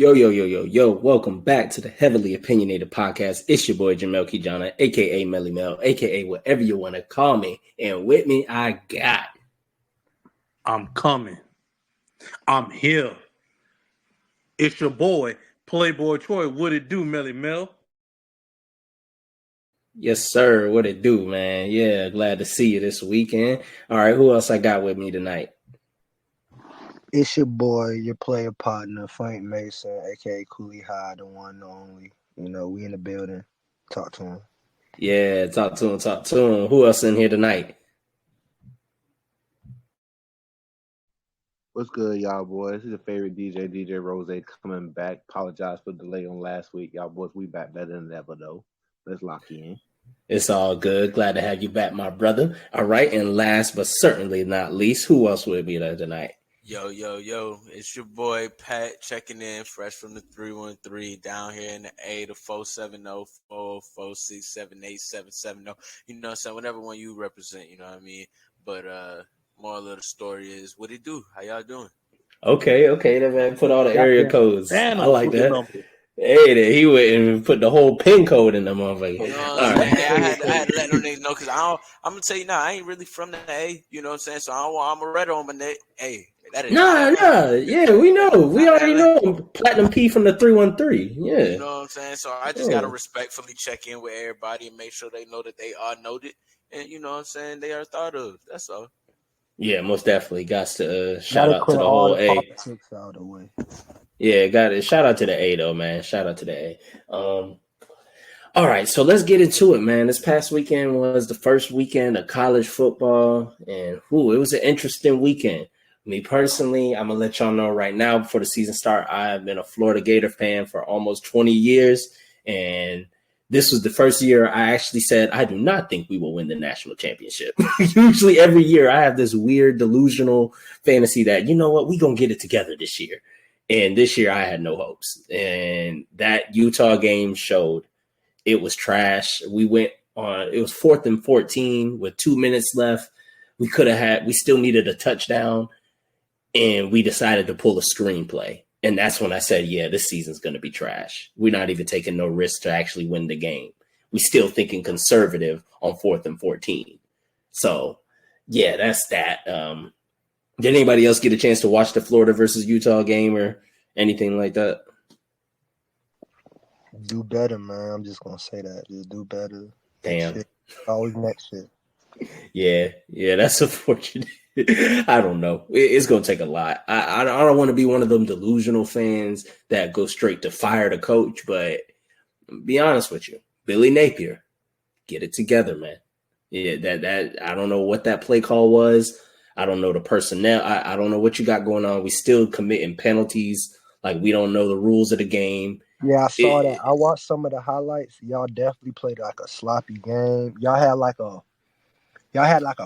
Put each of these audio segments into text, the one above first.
Yo, yo, yo, yo, yo, welcome back to the Heavily Opinionated Podcast. It's your boy Jamel Kijana, aka Melly Mel, aka whatever you want to call me. And with me, I got I'm coming. I'm here. It's your boy, Playboy Troy. What it do, Melly Mel? yes, sir. What it do, man? Yeah, glad to see you this weekend. All right, who else I got with me tonight? It's your boy, your player partner, Frank Mason, aka Cooley High, the one and only. You know, we in the building. Talk to him. Yeah, talk to him. Who else in here tonight? What's good, y'all boys? This is your favorite DJ Rose coming back. Apologize for the delay on last week. Y'all boys, we back better than ever, though. Let's lock in. It's all good. Glad to have you back, my brother. All right, and last but certainly not least, who else will be there tonight? Yo, it's your boy Pat checking in fresh from the 313 down here in the A, the 470-446-78770. You know what I'm saying? Whatever one you represent, you know what I mean? But moral of the story is, what it do? How y'all doing? Okay, that man put all the area codes. I like that. Hey, he went and put the whole pin code in the motherfucker. You know what I'm saying? Hey, I had to let them niggas know because I'm gonna tell you now, I ain't really from the A. You know what I'm saying? So I'm a red on my neck. Hey, that is yeah, we know. We already know Platinum P from the 313. Yeah. You know what I'm saying? So I just gotta respectfully check in with everybody and make sure they know that they are noted. And you know what I'm saying? They are thought of. That's all. Yeah, most definitely. Got to shout out to the whole A. Out of the way. Yeah, got it. Shout out to the A though, man. Shout out to the A. All right, so let's get into it, man. This past weekend was the first weekend of college football, and it was an interesting weekend. Me personally, I'm gonna let y'all know right now before the season start. I have been a Florida Gator fan for almost 20 years, and this was the first year I actually said I do not think we will win the national championship. Usually every year I have this weird delusional fantasy that, you know what, we gonna get it together this year. And this year I had no hopes. And that Utah game showed it was trash. We went on, it was 4th and 14 with 2 minutes left. We still needed a touchdown. And we decided to pull a screenplay. And that's when I said, yeah, this season's going to be trash. We're not even taking no risk to actually win the game. We still thinking conservative on 4th and 14. So, yeah, that's that. Did anybody else get a chance to watch the Florida versus Utah game or anything like that? Do better, man. I'm just going to say that. Just do better. Damn. Always next shit. Yeah, that's unfortunate. I don't know. It's going to take a lot. I don't want to be one of them delusional fans that go straight to fire the coach, but be honest with you, Billy Napier, get it together, man. Yeah, that I don't know what that play call was. I don't know the personnel. I don't know what you got going on. We still committing penalties. Like we don't know the rules of the game. Yeah, I saw that. I watched some of the highlights. Y'all definitely played like a sloppy game. Y'all had like a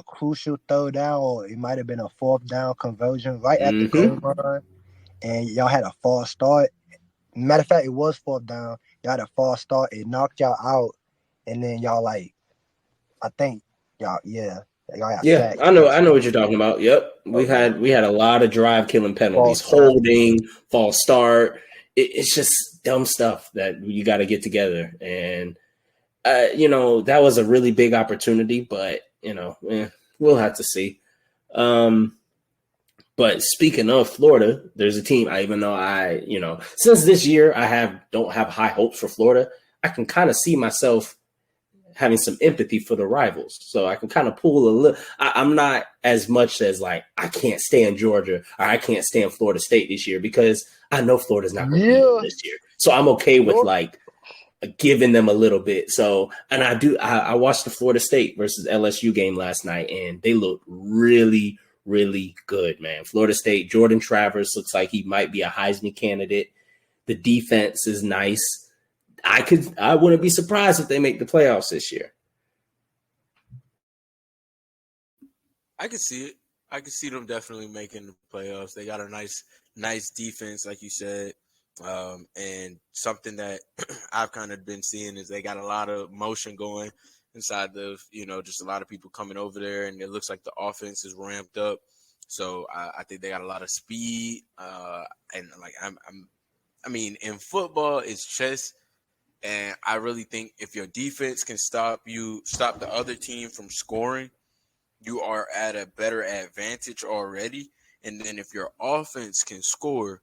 crucial throw down, or it might have been a 4th down conversion right at the goal line, and y'all had a false start. Matter of fact, it was 4th down. Y'all had a false start. It knocked y'all out, and then y'all sacked. I know what you're talking about. Yep, we had a lot of drive killing penalties, holding, false start. It's just dumb stuff that you got to get together, and that was a really big opportunity, but we'll have to see. But speaking of Florida, there's a team. Even though since this year I don't have high hopes for Florida, I can kind of see myself having some empathy for the rivals. So I can kind of pull a little. I'm not as much as like I can't stand Georgia or I can't stand Florida State this year because I know Florida's not going to win this year. So I'm okay with like giving them a little bit. So, and I watched the Florida State versus LSU game last night and they looked really, really good, man. Florida State, Jordan Travers looks like he might be a Heisman candidate. The defense is nice. I wouldn't be surprised if they make the playoffs this year. I can see it. I can see them definitely making the playoffs. They got a nice defense, like you said. And something that I've kind of been seeing is they got a lot of motion going inside of, just a lot of people coming over there, and it looks like the offense is ramped up. So I think they got a lot of speed, and like I mean, in football, it's chess. And I really think if your defense can stop the other team from scoring, you are at a better advantage already. And then if your offense can score,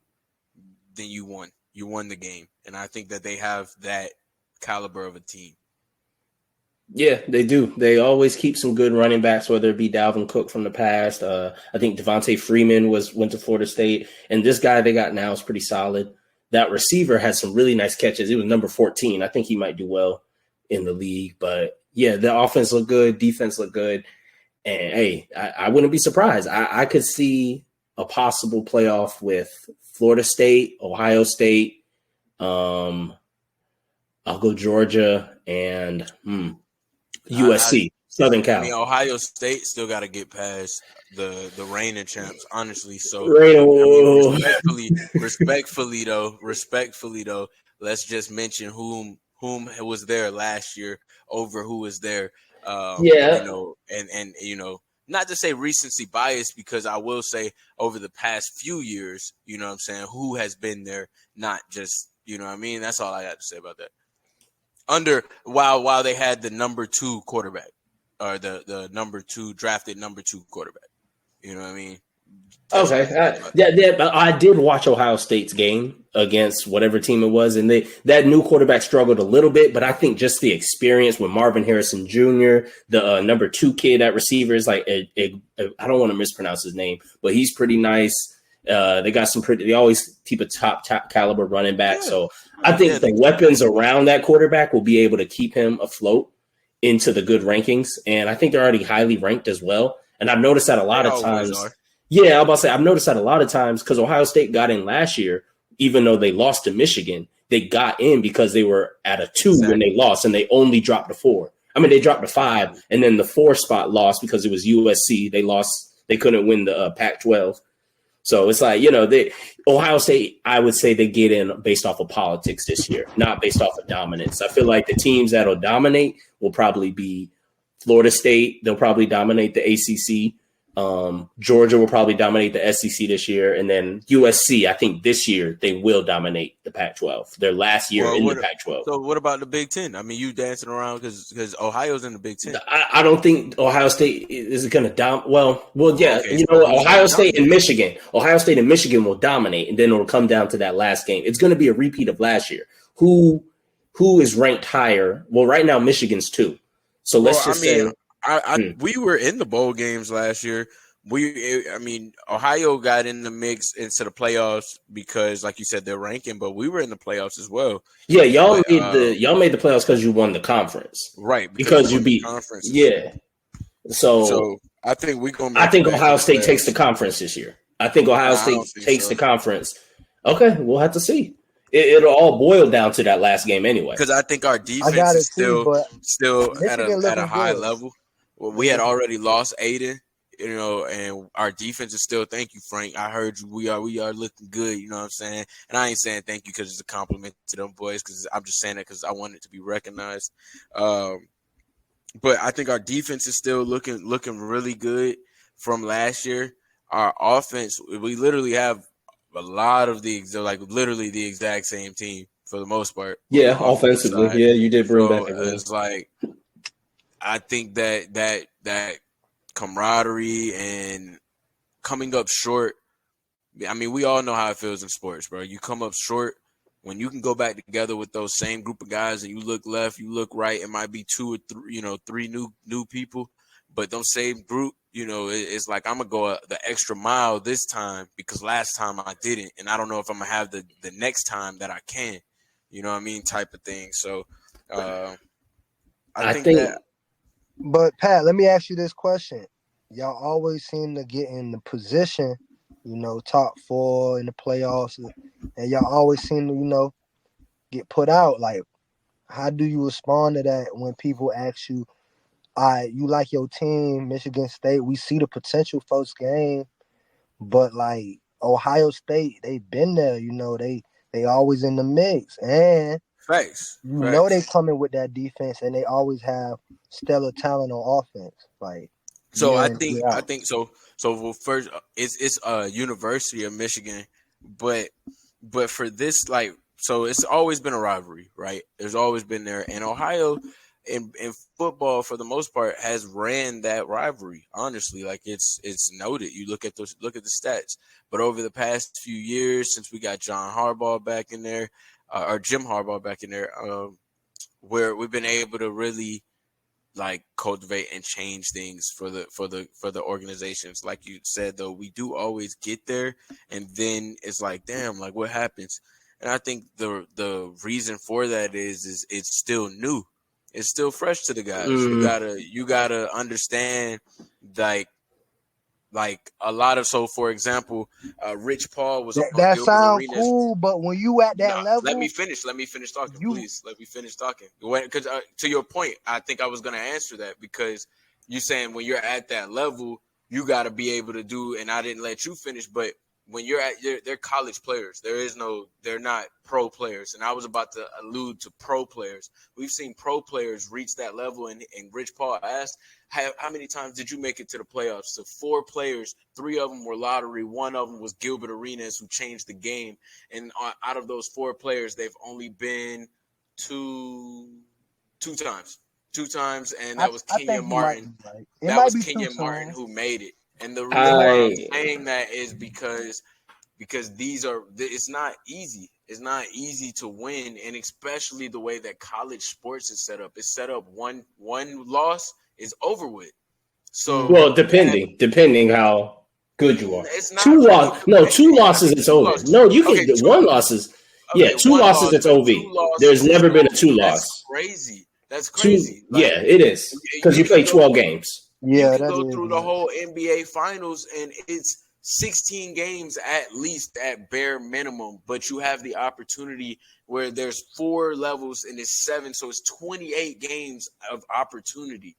then you won. You won the game. And I think that they have that caliber of a team. Yeah, they do. They always keep some good running backs, whether it be Dalvin Cook from the past. I think Devontae Freeman went to Florida State. And this guy they got now is pretty solid. That receiver had some really nice catches. He was number 14. I think he might do well in the league. But, yeah, the offense looked good. Defense looked good. And, hey, I wouldn't be surprised. I could see a possible playoff with Florida State, Ohio State. I'll go Georgia and USC, Southern Cal. I mean, Ohio State still got to get past the reigning champs, honestly. So, respectfully though, let's just mention whom was there last year over who was there. And not to say recency bias, because I will say over the past few years, you know what I'm saying, who has been there, not just, you know what I mean? That's all I got to say about that. While they had the number 2 quarterback, or the drafted number 2 quarterback. You know what I mean? Okay. I did watch Ohio State's game against whatever team it was, and that new quarterback struggled a little bit, but I think just the experience with Marvin Harrison Jr., the number 2 kid at receiver is like, I don't want to mispronounce his name, but he's pretty nice. They always keep a top caliber running back. Yeah. So I think the weapons around that quarterback will be able to keep him afloat into the good rankings. And I think they're already highly ranked as well. And I've noticed that a lot of times. Yeah, I'm about to say, I've noticed that a lot of times because Ohio State got in last year, even though they lost to Michigan, they got in because they were at a 2 when they lost, and they only dropped to 4. I mean, they dropped to 5, and then the 4 spot lost because it was USC. They lost. They couldn't win the Pac-12. So it's like, Ohio State, I would say they get in based off of politics this year, not based off of dominance. I feel like the teams that'll dominate will probably be Florida State. They'll probably dominate the ACC. Georgia will probably dominate the SEC this year. And then USC, I think this year they will dominate the Pac-12. Their last year in the Pac-12. So what about the Big Ten? I mean, you dancing around because Ohio's in the Big Ten. I don't think Ohio State is going to dominate. Well, yeah. Okay, Ohio State and Michigan. Ohio State and Michigan will dominate, and then it'll come down to that last game. It's going to be a repeat of last year. Who is ranked higher? Well, right now Michigan's 2. So let's say we were in the bowl games last year. Ohio got in the mix into the playoffs because, like you said, they're ranking, but we were in the playoffs as well. Yeah, y'all made the playoffs because you won the conference, right? Because you beat conference. Yeah. So I think Ohio State takes the conference this year. I think Ohio State takes the conference. Okay, we'll have to see. It'll all boil down to that last game anyway. Because I think our defense is still at a high level. Well, we had already lost Aiden, and our defense is still. Thank you, Frank. I heard you. We are looking good. You know what I'm saying? And I ain't saying thank you because it's a compliment to them boys. Because I'm just saying it because I want it to be recognized. But I think our defense is still looking really good from last year. Our offense, we literally have a lot of literally the exact same team for the most part. Yeah, offensively. Side. Yeah, you did bring back. It's like I think that camaraderie and coming up short. I mean, we all know how it feels in sports, bro. You come up short when you can go back together with those same group of guys, and you look left, you look right. It might be 2 or 3, 3 new people, but those same group. It's like I'm gonna go the extra mile this time because last time I didn't, and I don't know if I'm gonna have the next time that I can. You know what I mean, type of thing. So, I think that. But Pat, let me ask you this question: y'all always seem to get in the position, top 4 in the playoffs, and y'all always seem to, get put out. Like, how do you respond to that when people ask you? You like your team, Michigan State. We see the potential first game, but like Ohio State, they've been there. They always in the mix, and Facts. They coming with that defense, and they always have stellar talent on offense. Like, so I think so. So first, it's University of Michigan, but but for this, like, so it's always been a rivalry, right? There's always been there, and Ohio in football for the most part has ran that rivalry. Honestly, like it's noted. You look at the stats, but over the past few years, since we got John Harbaugh back in there, or Jim Harbaugh back in there, where we've been able to really like cultivate and change things for the organizations. Like you said, though, we do always get there, and then it's like, damn, like what happens? And I think the reason for that is it's still new. It's still fresh to the guys. You gotta understand, like a lot of, so for example, Rich Paul was that sounds cool, but when you at that level, let me finish talking, please. Let me finish talking. Because to your point, I think I was gonna answer that, because you're saying when you're at that level, you got to be able to do. And I didn't let you finish, but when they're college players. They're not pro players. And I was about to allude to pro players. We've seen pro players reach that level. And Rich Paul asked, how many times did you make it to the playoffs? So 4 players, 3 of them were lottery. 1 of them was Gilbert Arenas, who changed the game. And out of those 4 players, they've only been two times. 2 times, and that was Kenyon Martin. Right. That was Kenyon Martin who made it. And the reason why I'm saying that is because it's not easy. It's not easy to win, and especially the way that college sports is set up. It's set up one loss is over with. So well, depending how good you are. It's not 2 losses it's over. No, you can get 1 losses. Okay, 2 losses it's over. There's never been a 2 loss. That's crazy. That's crazy. It is, because you play 12 games. Yeah, you can go through the whole NBA Finals, and it's 16 games at least at bare minimum. But you have the opportunity where there's 4 levels and it's 7, so it's 28 games of opportunity.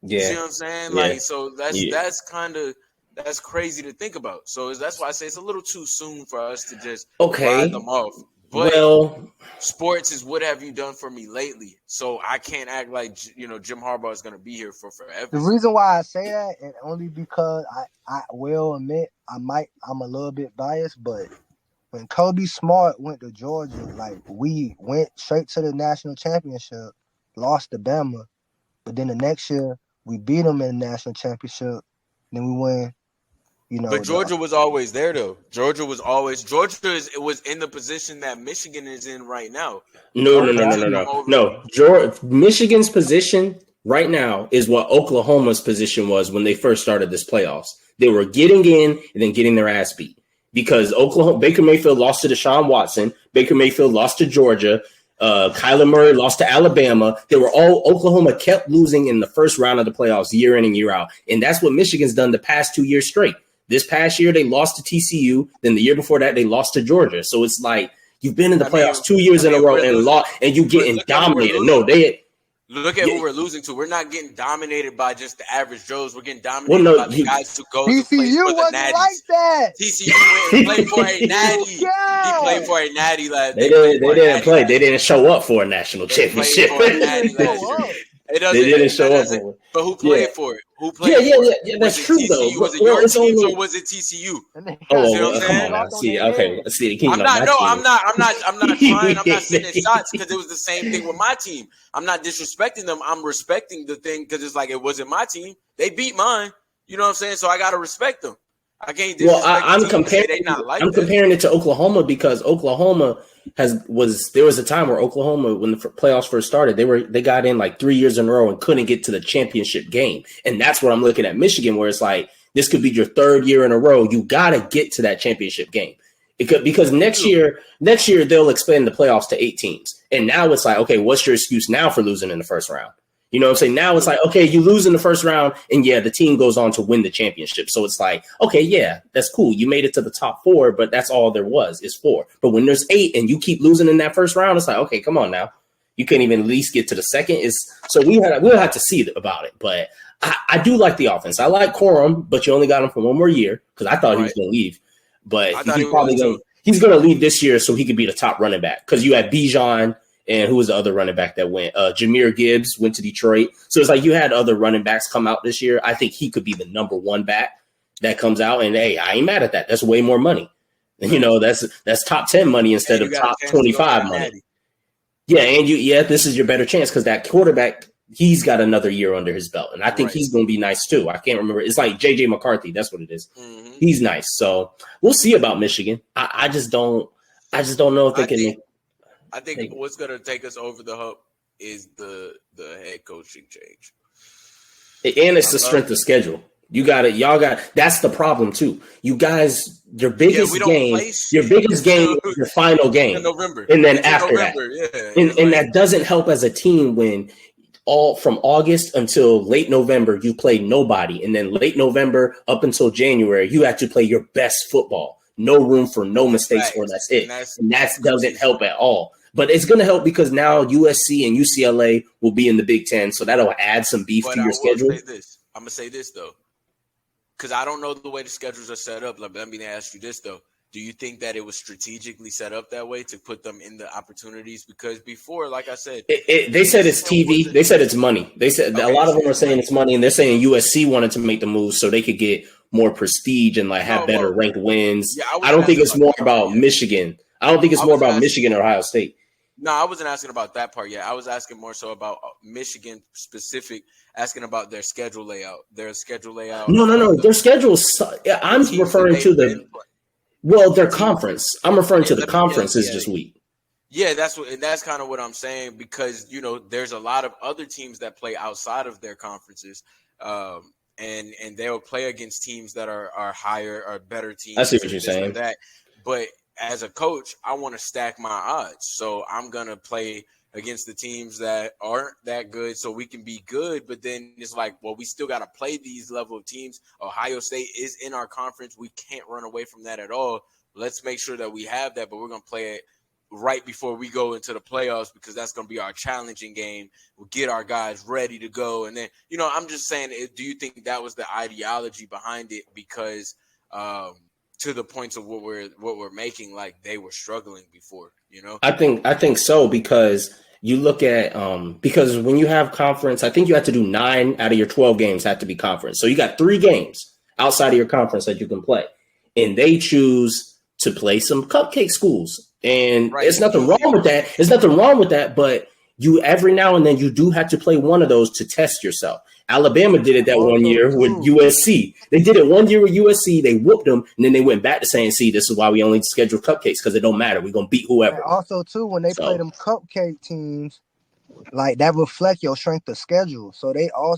Yeah, you see what I'm saying? Yeah. Like, so that's crazy to think about. So that's why I say it's a little too soon for us to just ride them off. But sports is what have you done for me lately? So I can't act like Jim Harbaugh is going to be here for forever. The reason why I say that is only because I will admit I'm a little bit biased, but when Kobe Smart went to Georgia, like we went straight to the national championship, lost to Bama, but then the next year we beat them in the national championship, then we win. But Georgia was always there, though. Georgia was in the position that Michigan is in right now. No. Michigan's position right now is what Oklahoma's position was when they first started this playoffs. They were getting in and then getting their ass beat because Baker Mayfield lost to Deshaun Watson. Baker Mayfield lost to Georgia. Kyler Murray lost to Alabama. Oklahoma kept losing in the first round of the playoffs year in and year out. And that's what Michigan's done the past 2 years straight. This past year, they lost to TCU. Then the year before that, they lost to Georgia. So it's like you've been in the playoffs 2 years in a row and lost, and you getting dominated. Look at who we're losing to. We're not getting dominated by just the average Joes. We're getting dominated by the guys who go to play for the natties. Like that. TCU went and played for a natty. He played for a natty last. They didn't play. They didn't show up for a national championship. It doesn't. They didn't show up. But who played for it? Who played for it? Yeah, that's true though. Was it your team or was it TCU? Come on. See, I'm not trying. I'm not sending shots because it was the same thing with my team. I'm not disrespecting them. I'm respecting the thing because it's like it wasn't my team. They beat mine. You know what I'm saying? So I gotta respect them. I can't. I'm comparing it to Oklahoma because Oklahoma there was a time where Oklahoma, when the playoffs first started, they got in like 3 years in a row and couldn't get to the championship game. And that's what I'm looking at Michigan, where it's like, this could be your 3rd year in a row. You got to get to that championship game because next year they'll expand the playoffs to 8 teams. And now it's like, okay, what's your excuse now for losing in the first round? You know what I'm saying? Now it's like, okay, you lose in the first round and the team goes on to win the championship. So it's like, okay, yeah, that's cool. You made it to the top 4, but that's all there was is 4. But when there's 8 and you keep losing in that first round, it's like, okay, come on now. You can't even at least get to the second. So we'll have to see about it. But I do like the offense. I like Corum, but you only got him for 1 more year because I thought he was going to leave. But he's going to leave this year so he could be the top running back because you had Bijan. And who was the other running back that went? Jahmyr Gibbs went to Detroit. So it's like you had other running backs come out this year. I think he could be the number 1 back that comes out. And, hey, I ain't mad at that. That's way more money. You know, that's top 10 money instead And of you got a top chance to go 25 get a money. natty. Yeah, and this is your better chance because that quarterback, he's got another year under his belt, and I think Right. he's going to be nice too. I can't remember. It's like JJ McCarthy. That's what it is. Mhm. He's nice. So we'll see about Michigan. I just don't know if they can. I think what's going to take us over the hump is the head coaching change. And it's the strength of schedule. Y'all got. That's the problem too. You guys, your biggest we don't game, play your shit biggest game until- is your final game in November. and then It's in after November, that, yeah. and It's like- that doesn't help as a team when all from August until late November you play nobody, and then late November up until January you actually play your best football. No room for no mistakes, Facts. or that's it. And That doesn't help at all. But it's going to help because now USC and UCLA will be in the Big Ten, so that'll add some beef But to I your will schedule. say this. I'm gonna say this though, because I don't know the way the schedules are set up. Let me ask you this though: do you think that it was strategically set up that way to put them in the opportunities? Because before, like I said, They said it's TV. They said it's money. They said a lot of them are saying it's money, and they're saying USC wanted to make the move so they could get more prestige and like have better ranked wins. Yeah, I don't think it's more about that. Michigan. I don't think it's more about Michigan or Ohio State. No, I wasn't asking about that part yet. I was asking more so about Michigan specific, asking about their schedule layout. No. Their schedule. I'm referring to their conference. I'm referring to the conference is just weak. Yeah, that's kind of what I'm saying because there's a lot of other teams that play outside of their conferences, and they'll play against teams that are higher or better teams. I see what you're saying. But as a coach, I want to stack my odds, so I'm gonna play against the teams that aren't that good so we can be good. But then it's like, well, we still got to play these level of teams. Ohio State is in our conference. We can't run away from that at all. Let's make sure that we have that, but we're going to play it right before we go into the playoffs because that's going to be our challenging game. We'll get our guys ready to go. And then, I'm just saying, do you think that was the ideology behind it? Because to the points of what we're making, like they were struggling before, I think so because you look at because when you have conference, I think you have to do 9 out of your 12 games have to be conference. So you got 3 games outside of your conference that you can play, and they choose to play some cupcake schools, and There's nothing wrong with that. There's nothing wrong with that, but you every now and then you do have to play one of those to test yourself. Alabama did it that one year with USC. They did it one year with USC. They whooped them, and then they went back to saying, see, this is why we only schedule cupcakes because it don't matter. We're going to beat whoever. And also, too, when they play them cupcake teams, like that reflect your strength of schedule. So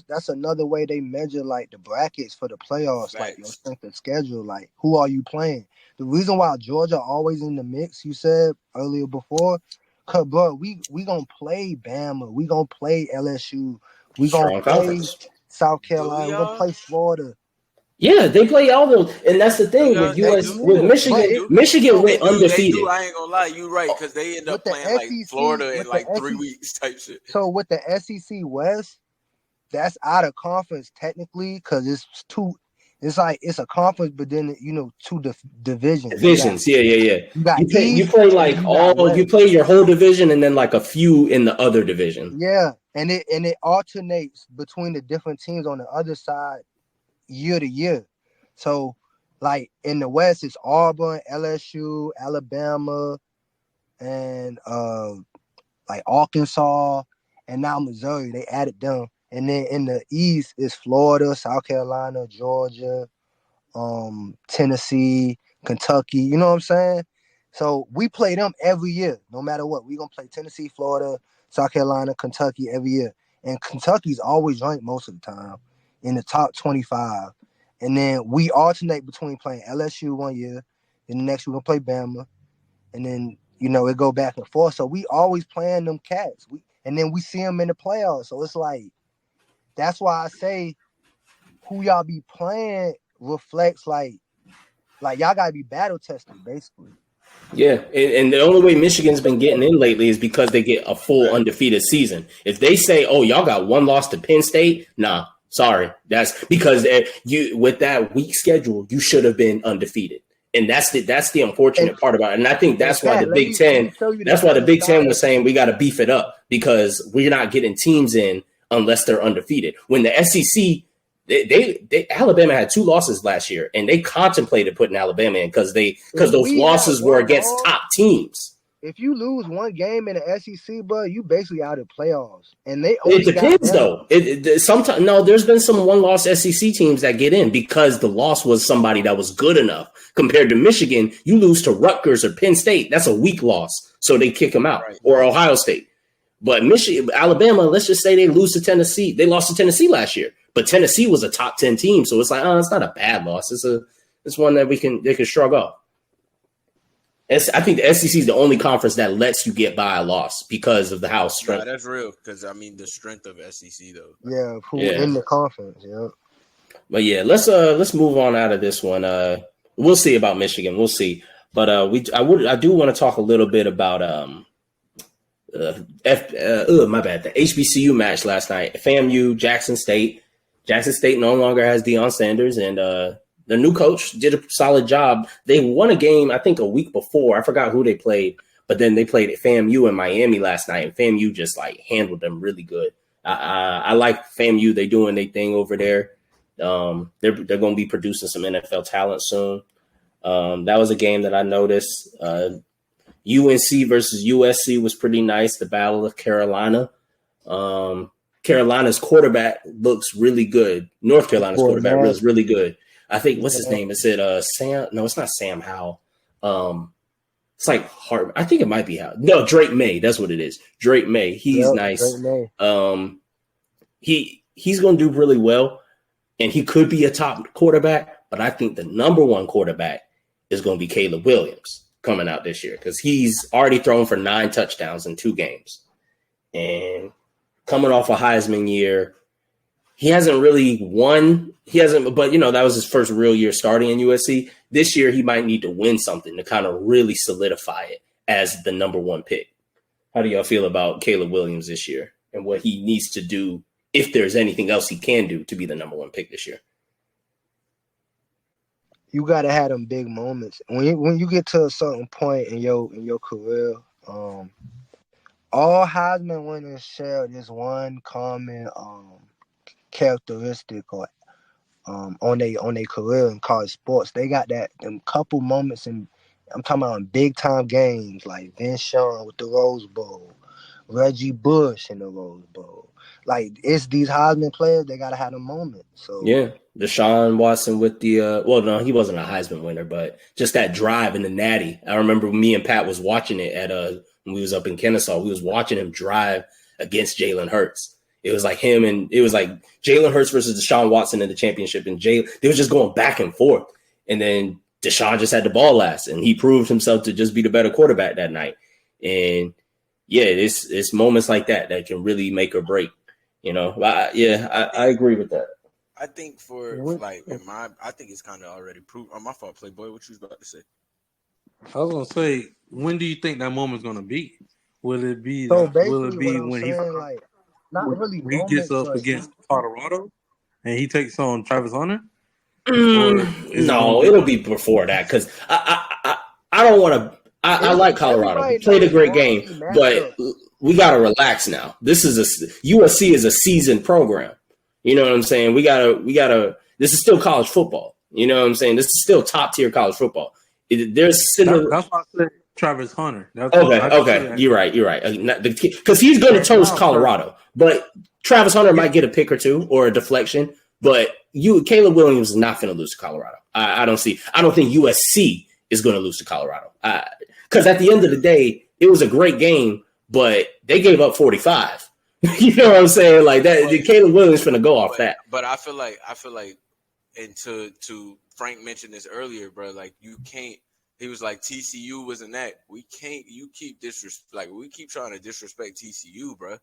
that's another way they measure like the brackets for the playoffs, like your strength of schedule. Like, who are you playing? The reason why Georgia always in the mix, you said earlier before, cause bro, we gonna play Bama, we gonna play LSU, we gonna play South Carolina, we're gonna play Florida. Yeah, they play all those, and that's the thing with Michigan. Michigan went undefeated. I ain't gonna lie, you right because they end up playing like Florida in like 3 weeks type shit. So with the SEC West, that's out of conference technically because it's two. It's like it's a conference, but then 2 divisions. Yeah. You play like you play your whole division and then like a few in the other division. Yeah, and it alternates between the different teams on the other side year to year. So like in the West, it's Auburn, LSU, Alabama, and like Arkansas, and now Missouri. They added them. And then in the East is Florida, South Carolina, Georgia, Tennessee, Kentucky. You know what I'm saying? So we play them every year, no matter what. We're going to play Tennessee, Florida, South Carolina, Kentucky every year. And Kentucky's always ranked most of the time in the top 25. And then we alternate between playing LSU one year, then the next we're going to play Bama. And then, it go back and forth. So we always playing them cats. And then we see them in the playoffs. So it's like, that's why I say who y'all be playing reflects like y'all gotta be battle tested, basically. Yeah, and the only way Michigan's been getting in lately is because they get a full undefeated season. If they say, "Oh, y'all got 1 loss to Penn State," nah, sorry, that's because you with that weak schedule, you should have been undefeated, and that's the unfortunate part about it. And I think that's why the Big Ten. That's why the Big Ten was saying we got to beef it up because we're not getting teams in unless they're undefeated. When the SEC, Alabama had 2 losses last year, and they contemplated putting Alabama in because If those we losses had were one against loss, top teams. if you lose one game in the SEC, bro, you basically out of playoffs. And they It only got depends, better. though. Sometimes no, there's been some one-loss SEC teams that get in because the loss was somebody that was good enough. Compared to Michigan, you lose to Rutgers or Penn State, that's a weak loss, so they kick them out, Right. or Ohio State. But Michigan, Alabama, let's just say they lose to Tennessee. They lost to Tennessee last year, but Tennessee was a top 10 team, so it's like, it's not a bad loss. It's one that they can shrug off. I think the SEC is the only conference that lets you get by a loss because of the house strength. Yeah, that's real. Because I mean, the strength of SEC though. Yeah, Yeah. in the conference, yeah. But yeah, let's move on out of this one. We'll see about Michigan. We'll see. But I do want to talk a little bit about my bad. The HBCU match last night. FAMU, Jackson State. Jackson State no longer has Deion Sanders, and the new coach did a solid job. They won a game, I think, a week before. I forgot who they played, but then they played at FAMU in Miami last night, and FAMU just like handled them really good. I like FAMU. They're doing their thing over there. They're going to be producing some NFL talent soon. That was a game that I noticed. UNC versus USC was pretty nice. The Battle of Carolina. Carolina's quarterback looks really good. North Carolina's quarterback looks really good. I think, what's his name? Is it Sam? No, it's not Sam Howell. It's like Hart. I think it might be Howell. No, Drake May. That's what it is. Drake May. He's nice. Drake May. He's going to do really well, and he could be a top quarterback. But I think the number one quarterback is going to be Caleb Williams coming out this year because he's already thrown for 9 touchdowns in 2 games, and coming off a Heisman year. He hasn't really won. But that was his first real year starting in USC. This year, he might need to win something to kind of really solidify it as the number 1 pick. How do y'all feel about Caleb Williams this year and what he needs to do, if there's anything else he can do to be the number 1 pick this year? You gotta have them big moments. When you get to a certain point in your career, all Heisman winners share this one common characteristic or on their career in college sports. They got them couple moments I'm talking about in big time games like Vince Young with the Rose Bowl, Reggie Bush in the Rose Bowl. Like, it's these Heisman players, they gotta have a moment. So yeah, Deshaun Watson with the no, he wasn't a Heisman winner, but just that drive in the Natty. I remember me and Pat was watching it at when we was up in Kennesaw. We was watching him drive against Jalen Hurts. It was like him, and it was like Jalen Hurts versus Deshaun Watson in the championship, and they was just going back and forth. And then Deshaun just had the ball last, and he proved himself to just be the better quarterback that night. And yeah, it's moments like that can really make or break. I agree with that. I think I think it's kind of already proved. My fault, Playboy. What you was about to say? I was gonna say, when do you think that moment's gonna be? Will it be? So Will it be basically, what when I'm saying, like, not really he gets up moments, against Colorado and he takes on Travis Hunter? No, it'll be before that because I don't want to. I like Colorado. We played a great game, but we got to relax now. USC is a seasoned program. You know what I'm saying? We gotta. This is still college football. You know what I'm saying? This is still top tier college football. That's why I said Travis Hunter. Okay. You're right. Because he's going to toast Colorado, but Travis Hunter might get a pick or two or a deflection. But Caleb Williams is not going to lose to Colorado. I don't think USC is going to lose to Colorado. Because at the end of the day, it was a great game, but they gave up 45. You know what I'm saying? Like that, Caleb Williams finna go off that. But I feel like, and to Frank mentioned this earlier, bro. Like, you can't. He was like, TCU wasn't that. We can't. You keep we keep trying to disrespect TCU, bro.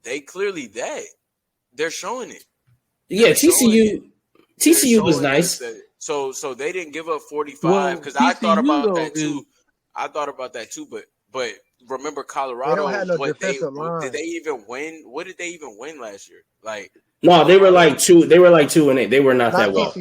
They clearly that. They're showing it. Yeah, TCU was nice. So they didn't give up 45 because I thought about that too. But remember Colorado? They don't have no defensive line. Did they even win? What did they even win last year? Like, no, they were like 2. They were like 2-8. They were not that well.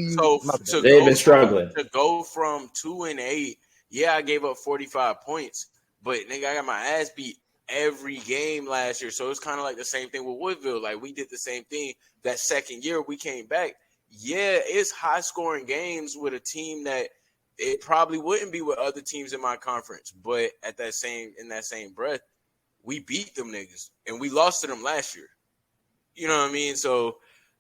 So they've been struggling to go from 2-8. Yeah, I gave up 45 points, but nigga, I got my ass beat every game last year. So it's kind of like the same thing with Woodville. Like, we did the same thing that second year we came back yeah, it's high scoring games with a team that it probably wouldn't be with other teams in my conference. But in that same breath, we beat them niggas and we lost to them last year. You know what I mean? So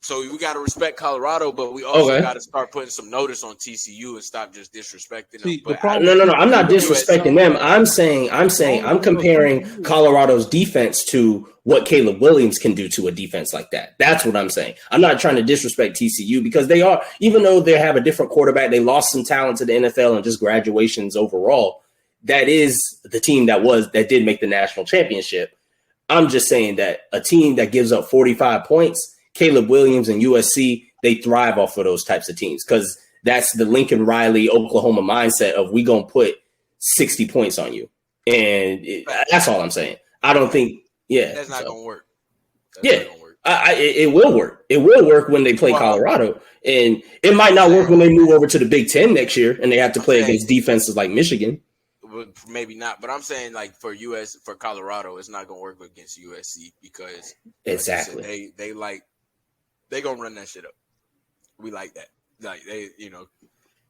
we got to respect Colorado, but we also Okay. got to start putting some notice on TCU and stop just disrespecting them. See, the But problem- No. I'm not disrespecting them. No. I'm saying I'm comparing Colorado's defense to what Caleb Williams can do to a defense like that. That's what I'm saying. I'm not trying to disrespect TCU because they are, even though they have a different quarterback, they lost some talent to the NFL and just graduations overall. That is the team that did make the national championship. I'm just saying that a team that gives up 45 points, Caleb Williams and USC, they thrive off of those types of teams because that's the Lincoln Riley, Oklahoma mindset of we going to put 60 points on you. And that's all I'm saying. I don't think, that's not going to work. Not gonna work. It will work. It will work when they play Colorado. And it might not work when they move over to the Big Ten next year and they have to play against defenses like Michigan. Maybe not, but I'm saying like for Colorado, it's not gonna work against USC because exactly like they gonna run that shit up. We like that. Like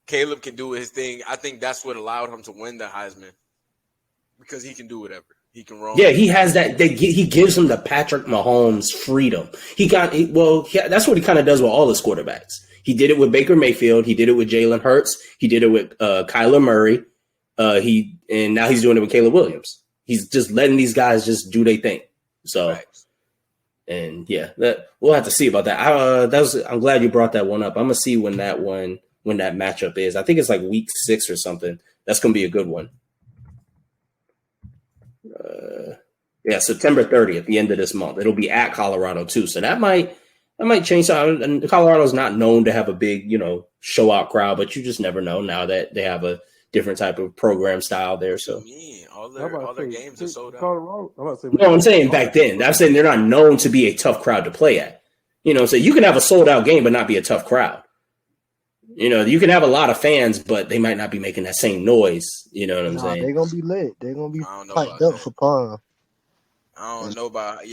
Caleb can do his thing. I think that's what allowed him to win the Heisman because he can do whatever. He can roll. Yeah, he has that. He gives him the Patrick Mahomes freedom. That's what he kind of does with all his quarterbacks. He did it with Baker Mayfield. He did it with Jalen Hurts. He did it with Kyler Murray. And now he's doing it with Caleb Williams. He's just letting these guys just do their thing. So, and yeah, we'll have to see about that. I'm glad you brought that one up. I'm gonna see when that matchup is. I think it's like week 6 or something. That's gonna be a good one. September 30th, the end of this month. It'll be at Colorado too. So that might change something. And Colorado's not known to have a big, show out crowd, but you just never know now that they have a different type of program style there. So all their games are sold out. Colorado. I'm saying back then. I'm saying they're not known to be a tough crowd to play at. So you can have a sold out game but not be a tough crowd. You can have a lot of fans, but they might not be making that same noise. You know what I'm saying? They're gonna be lit. They're gonna be piped up for Palm. I don't know about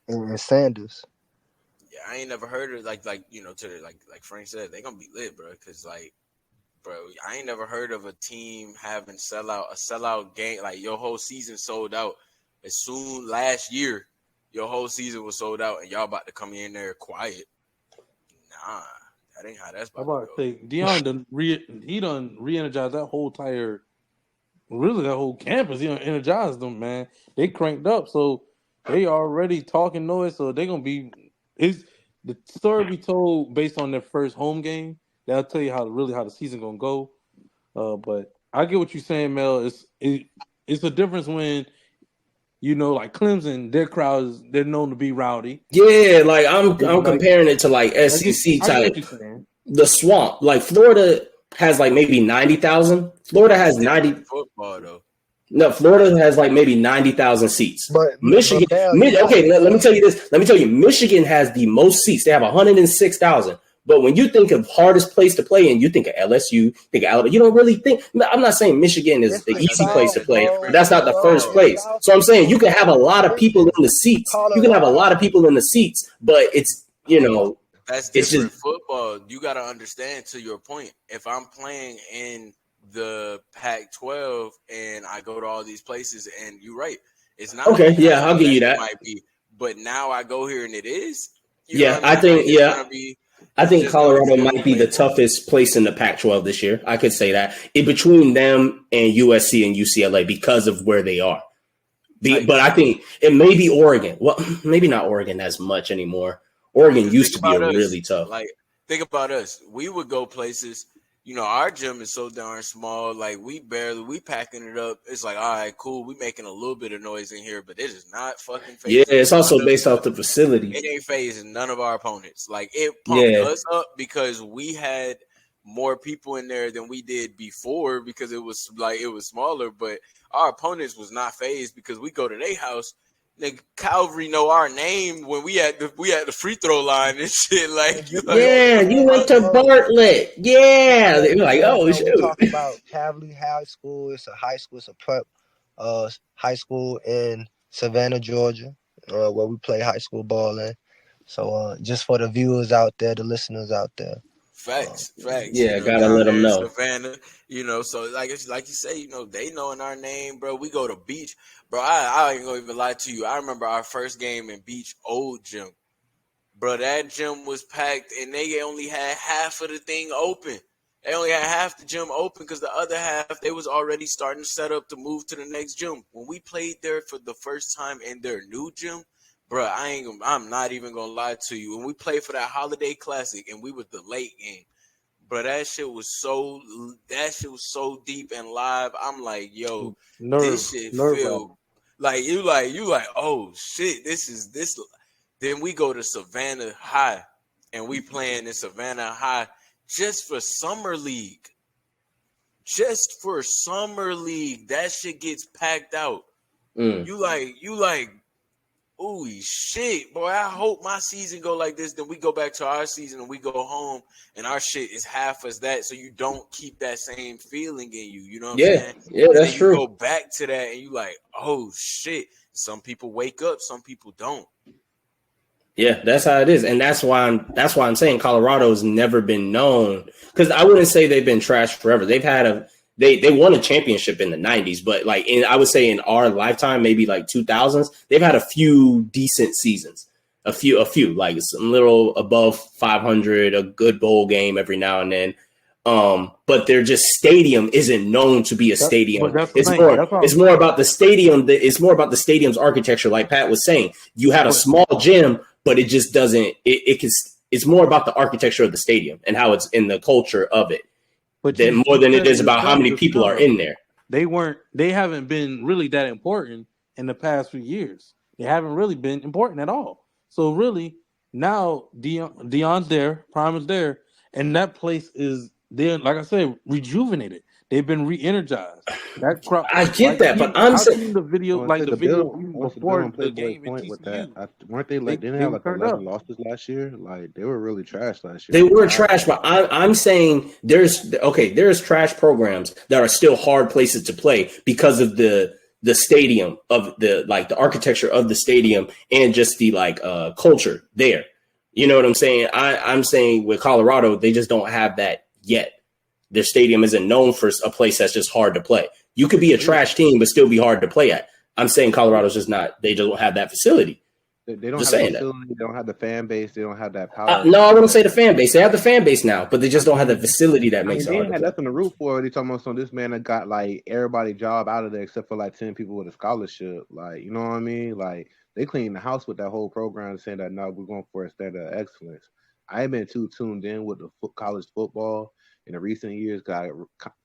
and Sanders. Yeah, I ain't never heard of like Frank said, they gonna be lit, bro. Because I ain't never heard of a team having a sellout game. Like your whole season sold out. As soon last year, your whole season was sold out, and y'all about to come in there quiet. Nah, that ain't how that's about to go. Deion done re-energized that whole that whole campus. He done energized them, man. They cranked up, so they already talking noise. So they gonna be. The story we told based on their first home game. That'll tell you how the season gonna go. But I get what you're saying, Mel. It's a difference when like Clemson, their crowds they're known to be rowdy. Yeah, like I'm comparing it to like SEC type. The swamp, like Florida has like maybe 90,000. Florida has 90 football though. No, Florida has like maybe 90,000 seats. But Michigan, let me tell you this. Let me tell you, Michigan has the most seats. They have 106,000. But when you think of hardest place to play in, you think of LSU, think of Alabama. You don't really think. I'm not saying Michigan is the easy place to play, but that's not the first place. So I'm saying you can have a lot of people in the seats. You can have a lot of people in the seats, but it's that's different. Football, you got to understand. To your point, if I'm playing in the Pac-12 and I go to all these places, and you're right, it's not okay. Yeah, I'll give you that. Might be, but now I go here and it is. I think Colorado might be the toughest place in the Pac-12 this year. I could say that in between them and USC and UCLA because of where they are. But I think it may be Oregon. Well, maybe not Oregon as much anymore. Oregon used to be really tough. Like, think about us. We would go places. Our gym is so darn small. Like, we packing it up. It's like, all right, cool. We making a little bit of noise in here, but it is not fucking phasing. Yeah, it's also based off the facility. It ain't phasing none of our opponents. Like, it pumped us up because we had more people in there than we did before because it was smaller, but our opponents was not phased because we go to their house. Nigga, Calvary know our name when we had the free throw line and shit. Like, you went to Bartlett. Yeah, they're like, oh shoot. We're talking about Calvary High School. It's a high school. It's a prep high school in Savannah, Georgia, where we play high school ball in. So just for the viewers out there, the listeners out there. Facts. Yeah, gotta Down let there them in know. Savannah, so like you say, they knowing our name, bro. We go to Beach, bro. I ain't gonna even lie to you. I remember our first game in Beach old gym, bro. That gym was packed, and they only had half of the thing open. They only had half the gym open because the other half they was already starting to set up to move to the next gym. When we played there for the first time in their new gym, bro, I'm not even gonna lie to you. When we played for that Holiday Classic and we was the late game. But that shit was so deep and live. I'm like, yo, this shit Nerve feel wracking. like you like, oh shit, this is this. Then we go to Savannah High and we playing in Savannah High just for summer league. Just for summer league, that shit gets packed out. Mm. You like, ooh, shit, boy. I hope my season go like this. Then we go back to our season and we go home and our shit is half as that. So you don't keep that same feeling in you. You know what I'm Yeah, saying? yeah, And that's then you true. go back to that and you like, oh shit. Some people wake up, some people don't. Yeah, that's how it is, and that's why I'm saying Colorado's never been known, because I wouldn't say they've been trashed forever. They won a championship in the 90s, but like I would say in our lifetime, maybe like 2000s, they've had a few decent seasons, a few like some little above 500, a good bowl game every now and then. But their just stadium isn't known to be a But stadium. that's the thing. That's what I'm It's more saying. about the stadium. It's more about the stadium's architecture, like Pat was saying. You had a But small gym, but it just doesn't. It's more about the architecture of the stadium and how it's in the culture of it, you more than it said is it about how many people are yourself. in there. They haven't been really that important in the past few years. They haven't really been important at all. So really now Dion's there, Prime is there, and that place is there, like I said, rejuvenated. They've been re-energized. That crowd, I get that, but I'm I saying seen the video, Once like the the video Bill, even once the Bill before on the Playboy's game in point with that, TCU. weren't they like didn't they They have were like turned 11 up. losses last year? Like they were really trash last year. they I'm were surprised. trash, but I'm saying there's trash programs that are still hard places to play because of the stadium, of the architecture of the stadium, and just the culture there. You know what I'm saying? I'm saying with Colorado, they just don't have that yet. Their stadium isn't known for a place that's just hard to play. You could be a trash team, but still be hard to play at. I'm saying Colorado's just not. They don't have that facility. They don't Just have the saying that. facility. They don't have the fan base. They don't have that power. No, I wouldn't say the fan base. They have the fan base now, but they just don't have the facility that I makes mean, it they hard ain't to had play. nothing to root for. They talking about some this man that got like everybody job out of there except for like 10 people with a scholarship. Like, you know what I mean? Like they cleaned the house with that whole program, saying that now we're going for a standard of excellence. I ain't been too tuned in with the college football in the recent years.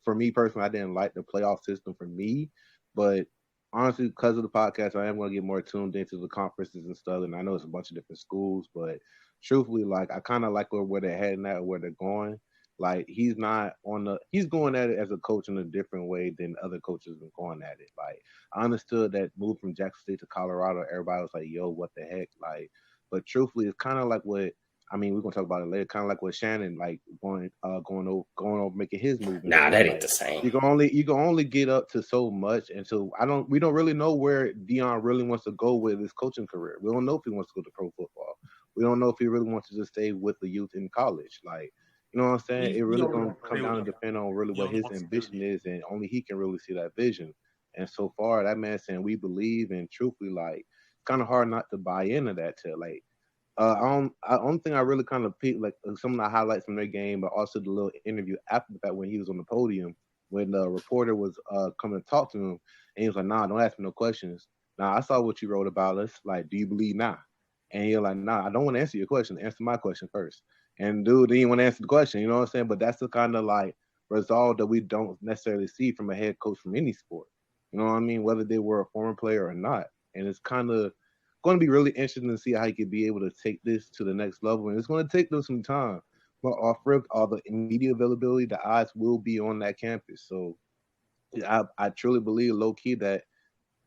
For me personally, I didn't like the playoff system for me, but honestly, because of the podcast, I am going to get more tuned into the conferences and stuff. And I know it's a bunch of different schools, but truthfully, like I kind of like where they're heading at, where they're going. Like he's going at it as a coach in a different way than other coaches been going at it. Like I understood that move from Jackson State to Colorado, everybody was like, "Yo, what the heck?" Like, but truthfully, it's kind of like what I mean. We're gonna talk about it later. Kind of like what Shannon like going over making his move. Nah, that ain't Like the same. you can only get up to so much, and so we don't really know where Dion really wants to go with his coaching career. We don't know if he wants to go to pro football. We don't know if he really wants to just stay with the youth in college. Like, you know what I'm saying? It really gonna come down and depend on really what his ambition is, and only he can really see that vision. And so far, that man saying we believe, and truthfully, like, it's kind of hard not to buy into that. To like, only thing I really kind of picked like some of the highlights from their game, but also the little interview after that when he was on the podium when the reporter was coming to talk to him, and he was like, "Nah, don't ask me no questions. Nah, I saw what you wrote about us. Like, do you believe now?" And you're like, "Nah, I don't want to answer your question. Answer my question first." And dude didn't want to answer the question. You know what I'm saying? But that's the kind of like result that we don't necessarily see from a head coach from any sport. You know what I mean? Whether they were a former player or not. And it's kind of going to be really interesting to see how he could be able to take this to the next level. And it's going to take them some time. But off rip, all the media availability, the eyes will be on that campus. So I truly believe low key that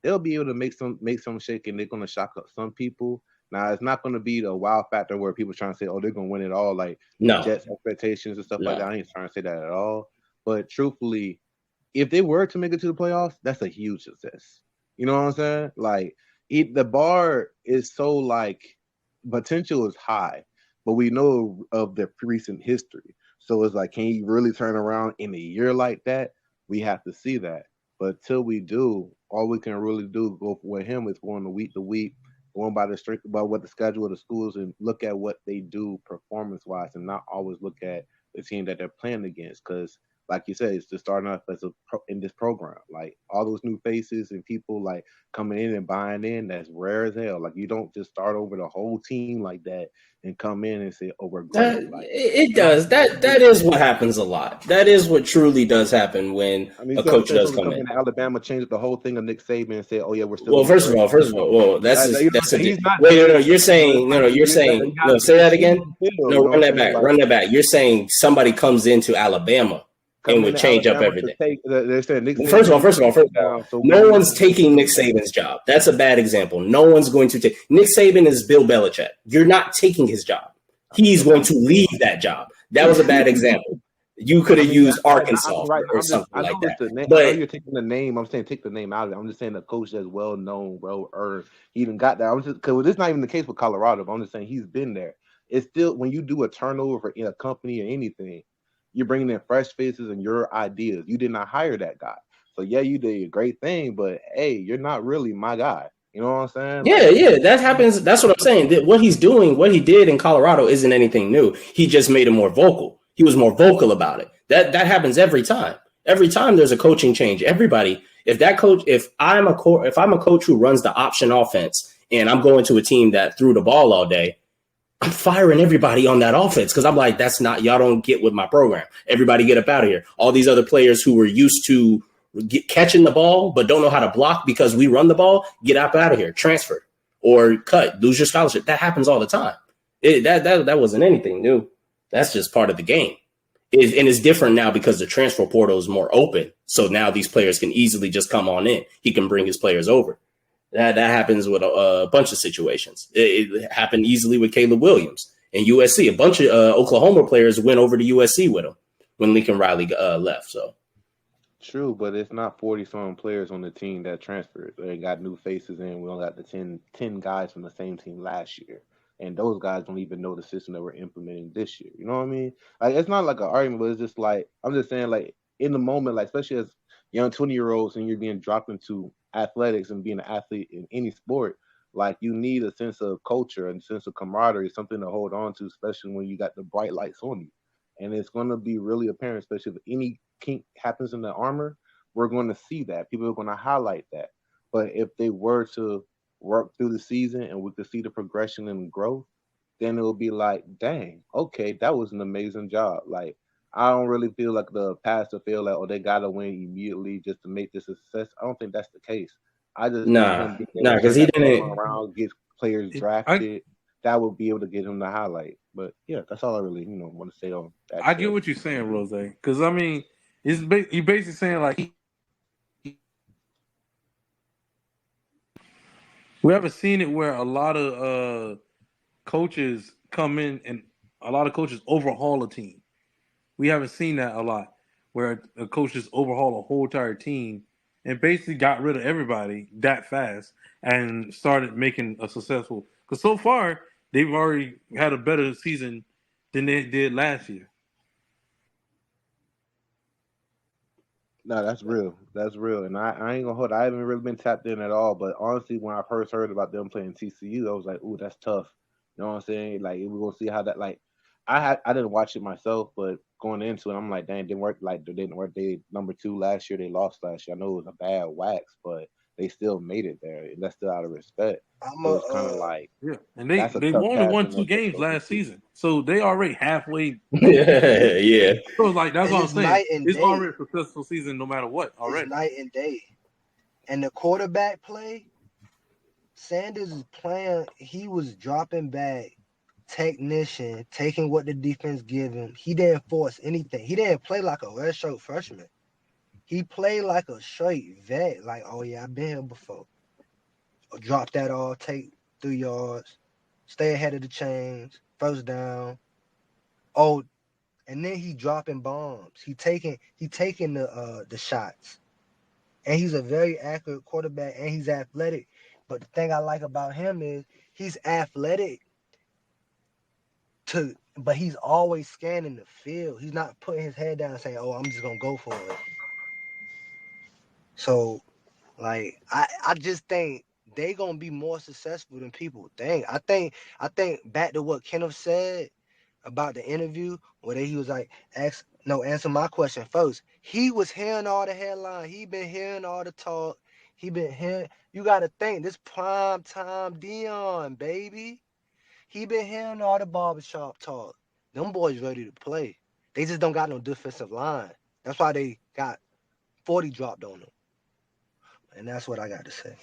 they'll be able to make some shake, and they're going to shock up some people. Now it's not going to be the wow factor where people trying to say, "Oh, they're going to win it all," like the No, Jets' expectations and stuff like no. that. I ain't trying to say that at all. But truthfully, if they were to make it to the playoffs, that's a huge success. You know what I'm saying? Like the bar is so like potential is high, but we know of their recent history. So it's like, can he really turn around in a year like that? We have to see that. But till we do, all we can really do go with him is going to week, going by the strength, by what the schedule of the schools, and look at what they do performance wise, and not always look at the team that they're playing against. Because, like you said, it's just starting off as in this program, like all those new faces and people like coming in and buying in. That's rare as hell. Like you don't just start over the whole team like that and come in and say, "Oh, we're great." Like It does. That is what happens a lot. That is what truly does happen when I mean, a so I'm coach saying does someone come come in. in Alabama, change the whole thing of Nick Saban and say, "Oh yeah, we're still." Well, first of all, well, that's you know what I'm that's a saying? He's not wait. there. No, you're saying you're You saying gotta say that again. see the field, No, you know run what that I'm saying? back. Like, Run that back. You're saying somebody comes into Alabama and coming would into change up Alabama to everything. take. They're saying Nick Well, Saban first of all, down. So no one's taking Nick Saban's job. That's a bad example. No one's going to take Nick Saban is Bill Belichick. You're not taking his job. He's going to leave that job. That was a bad example. You could have used Arkansas or something like that. I know But you're taking the name. I'm saying take the name out of it. I'm just saying the coach that's well known, well earned. He even got that. I'm just because this is not even the case with Colorado. But I'm just saying he's been there. It's still when you do a turnover in a company or anything, you're bringing in fresh faces and your ideas. You did not hire that guy. So yeah, you did a great thing, but hey, you're not really my guy. You know what I'm saying? yeah, that happens. That's what I'm saying. What he's doing, what he did in Colorado isn't anything new. He just made it more vocal. He was more vocal about it. That happens every time. Every time there's a coaching change, everybody, if I'm a coach who runs the option offense and I'm going to a team that threw the ball all day, I'm firing everybody on that offense because I'm like, that's not, y'all don't get with my program. Everybody get up out of here. All these other players who were used to catching the ball but don't know how to block because we run the ball, get up out of here, transfer or cut, lose your scholarship. That happens all the time. That wasn't anything new. That's just part of the game. And it's different now because the transfer portal is more open. So now these players can easily just come on in. He can bring his players over. That happens with a bunch of situations. It happened easily with Caleb Williams and USC. A bunch of Oklahoma players went over to USC with him when Lincoln Riley left. So true, but it's not 40-some players on the team that transferred. They got new faces in. We only got the 10 guys from the same team last year. And those guys don't even know the system that we're implementing this year. You know what I mean? Like it's not like an argument, but it's just like I'm just saying, like in the moment, like especially as young 20-year-olds and you're being dropped into athletics and being an athlete in any sport, like you need a sense of culture and sense of camaraderie, something to hold on to, especially when you got the bright lights on you. And it's going to be really apparent, especially if any kink happens in the armor, we're going to see that. People are going to highlight that. But if they were to work through the season and we could see the progression and growth, then it will be like, dang, okay, that was an amazing job. Like, I don't really feel like the pastor feel like, oh, they got to win immediately just to make this a success. I don't think that's the case. I just think him because he didn't around, get players drafted. That would be able to get him the highlight. But yeah, that's all I really, want to say on that. I get what you're saying, Rose. Because I mean, you're basically saying like we haven't seen it where a lot of coaches come in and a lot of coaches overhaul a team. We haven't seen that a lot where a coach just overhaul a whole entire team and basically got rid of everybody that fast and started making a successful. Because so far they've already had a better season than they did last year. No, that's real. That's real. And I ain't gonna hold. I haven't really been tapped in at all. But honestly, when I first heard about them playing TCU, I was like, "Ooh, that's tough." You know what I'm saying? Like we're gonna see how that. Like, I didn't watch it myself, but going into it, I'm like, "Dang, it didn't work." Like, they didn't work. They number 2 last year. They lost last year. I know it was a bad wax, but they still made it there. And that's still out of respect. So it's kind of like, yeah, and they only won 2 games last season, so they already halfway. Yeah. So it's like that's what I'm saying. It's day. already a successful season, no matter what. Already, it's night and day. And the quarterback play, Sanders is playing. He was dropping back, technician, taking what the defense give him. He didn't force anything. He didn't play like a redshirt freshman. He played like a straight vet. Like, oh yeah, I've been here before. Drop that all, take 3 yards, stay ahead of the chains, first down. Oh, and then he dropping bombs. He taking the shots. And he's a very accurate quarterback and he's athletic. But the thing I like about him is he's athletic but he's always scanning the field. He's not putting his head down and saying, "Oh, I'm just gonna go for it." So, like, I just think they gonna be more successful than people think. I think back to what Kenneth said about the interview, where he was like, answer my question first. He was hearing all the headlines. He been hearing all the talk. He been hearing. You gotta think this prime time Dion, baby. He been hearing all the barbershop talk. Them boys ready to play. They just don't got no defensive line. That's why they got 40 dropped on them. And that's what I got to say.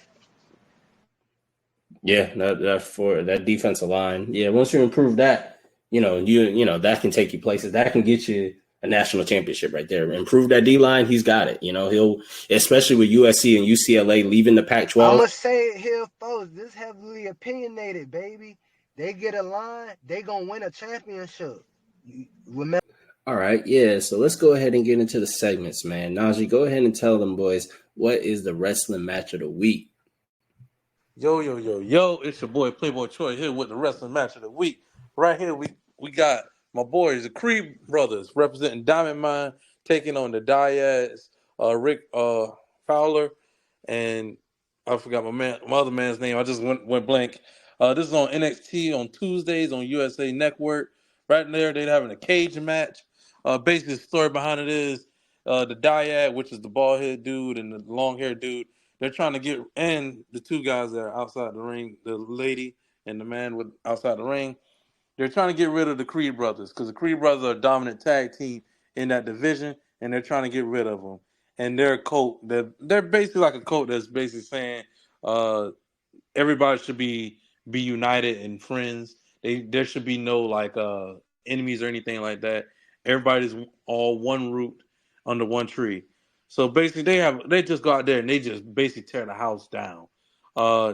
Yeah, that for that defensive line. Yeah, once you improve that, you know that can take you places. That can get you a national championship right there. Improve that D line, he's got it. You know, he'll, especially with USC and UCLA leaving the Pac-12. I'm gonna say it here first. This heavily opinionated, baby. They get a line, they gonna win a championship. Remember? All right, yeah. So let's go ahead and get into the segments, man. Najee, go ahead and tell them boys what is the wrestling match of the week. Yo, it's your boy Playboy Troy here with the wrestling match of the week. Right here, we got my boys, the Creed brothers, representing Diamond Mine, taking on the Dyads, Rick Fowler, and I forgot my other man's name. I just went blank. This is on NXT on Tuesdays on USA Network. Right there, they're having a cage match. Basically, the story behind it is the Dyad, which is the bald-headed dude, and the long-haired dude. They're trying to get, and the two guys that are outside the ring, the lady and the man with outside the ring, they're trying to get rid of the Creed brothers because the Creed brothers are a dominant tag team in that division, and they're trying to get rid of them. And they're a cult. They're basically like a cult that's basically saying everybody should be united and friends. There should be no like enemies or anything like that. Everybody's all one root under one tree. So basically, they just go out there and they just basically tear the house down.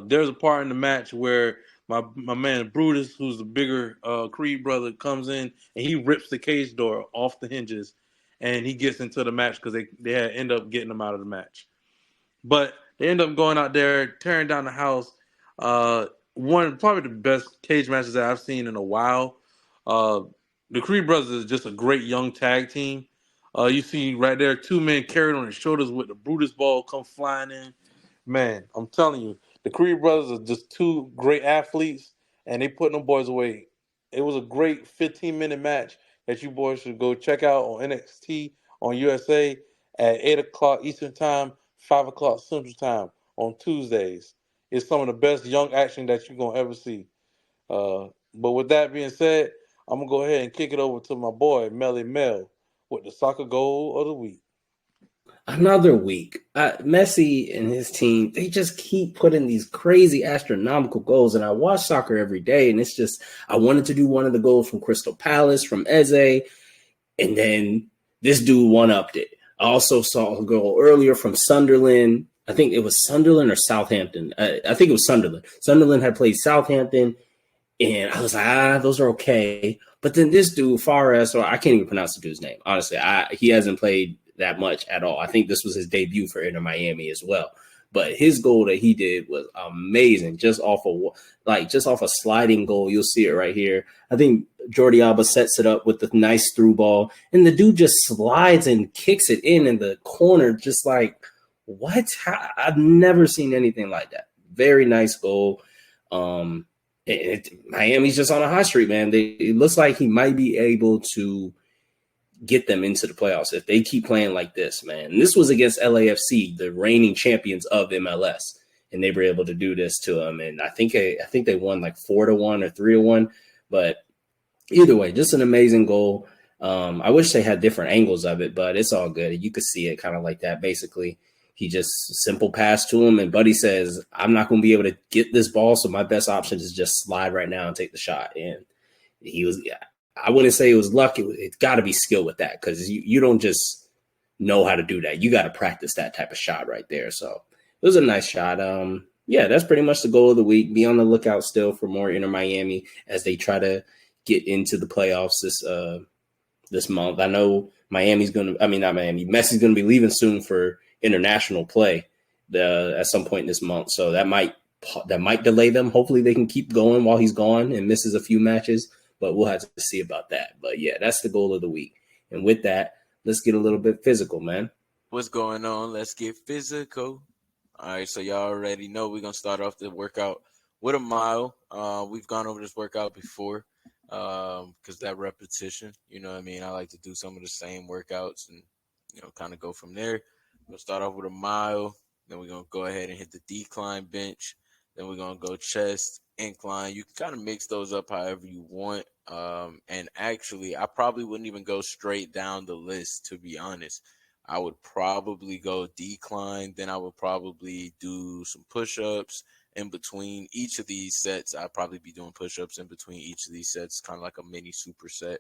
There's a part in the match where my man Brutus, who's the bigger Creed brother, comes in and he rips the cage door off the hinges, and he gets into the match because they end up getting him out of the match. But they end up going out there tearing down the house. Probably the best cage matches that I've seen in a while. The Creed brothers is just a great young tag team. You see right there, two men carried on their shoulders with the Brutus ball come flying in. Man, I'm telling you, the Creed brothers are just two great athletes, and they put them boys away. It was a great 15-minute match that you boys should go check out on NXT on USA at 8 o'clock Eastern Time, 5 o'clock Central Time on Tuesdays. It's some of the best young action that you're going to ever see. But with that being said, I'm going to go ahead and kick it over to my boy, Melly Mel, with the soccer goal of the week. Another week. Messi and his team, they just keep putting these crazy astronomical goals. And I watch soccer every day, and it's just, I wanted to do one of the goals from Crystal Palace, from Eze, and then this dude one-upped it. I also saw a goal earlier from Sunderland. I think it was Sunderland or Southampton. I think it was Sunderland. Sunderland had played Southampton, and I was like, those are okay. But then this dude, Fares, or I can't even pronounce the dude's name. Honestly, he hasn't played that much at all. I think this was his debut for Inter Miami as well. But his goal that he did was amazing, just off a sliding goal. You'll see it right here. I think Jordi Alba sets it up with the nice through ball, and the dude just slides and kicks it in the corner, just like, what? I've never seen anything like that. Very nice goal. Miami's just on a hot streak, man. It looks like he might be able to get them into the playoffs if they keep playing like this, man. And this was against LAFC, the reigning champions of MLS, and they were able to do this to them. And I think they won like 4-1 or 3-1. But either way, just an amazing goal. I wish they had different angles of it, but it's all good. You could see it kind of like that. Basically, he just simple pass to him, and Buddy says, I'm not going to be able to get this ball, so my best option is just slide right now and take the shot. And he was, I wouldn't say it was luck. It's got to be skill with that, because you don't just know how to do that. You got to practice that type of shot right there. So it was a nice shot. Yeah, that's pretty much the goal of the week. Be on the lookout still for more Inter Miami as they try to get into the playoffs this month. I know Messi's going to be leaving soon for international play at some point this month. So that might delay them. Hopefully they can keep going while he's gone and misses a few matches. but we'll have to see about that. But yeah, that's the goal of the week. And with that, let's get a little bit physical, man. What's going on? Let's get physical. All right, so y'all already know we're gonna start off the workout with a mile. We've gone over this workout before, because that repetition, you know what I mean. I like to do some of the same workouts and kind of go from there. We'll start off with a mile, then we're gonna go ahead and hit the decline bench. Then we're gonna go chest, incline. You can kind of mix those up however you want. And actually, I probably wouldn't even go straight down the list, to be honest. I would probably go decline, then I would probably do some push-ups in between each of these sets. I'd probably be doing push-ups in between each of these sets, kind of like a mini superset.